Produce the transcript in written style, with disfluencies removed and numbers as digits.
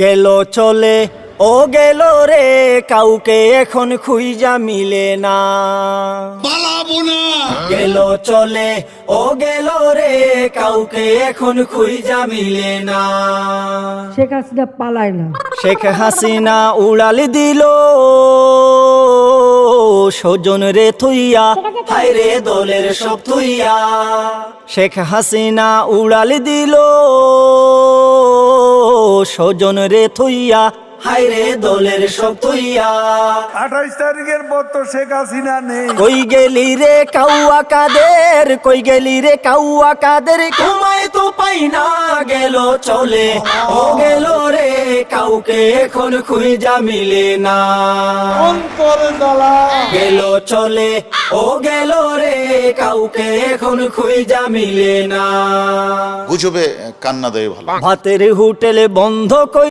গেল চলে ও গেল রে, কাউকে এখন খুঁজা মিলে না। পালাবো না। গেল চলে ও গেল রে, কাউকে এখন খুঁজা মিলে না। শেখ হাসিনা পালায় না। শেখ হাসিনা উড়াল দিল স্বজন রে থুইয়া, হায় রে দলের সব থুইয়া। শেখ হাসিনা উড়াল দিল স্বজন রে থুইয়া, হায় রে দলের সব থুইয়া। 28 তারিখের পর তো শেখ হাসিনা নেই। কই গেলি রে কাউয়া কাদের, কই গেলি রে কাউয়া কাদের, ঘুমায় তো পাই না। গেল চলে ও গেল রে, কাউকে এখন খুঁজা মিলে না। গেল চলে ও গেল রে, কাউকে এখন খুঁজা মিলে না। গুজবে কান্না দেয় ভালো। ভাতের হোটেলে বন্ধ কই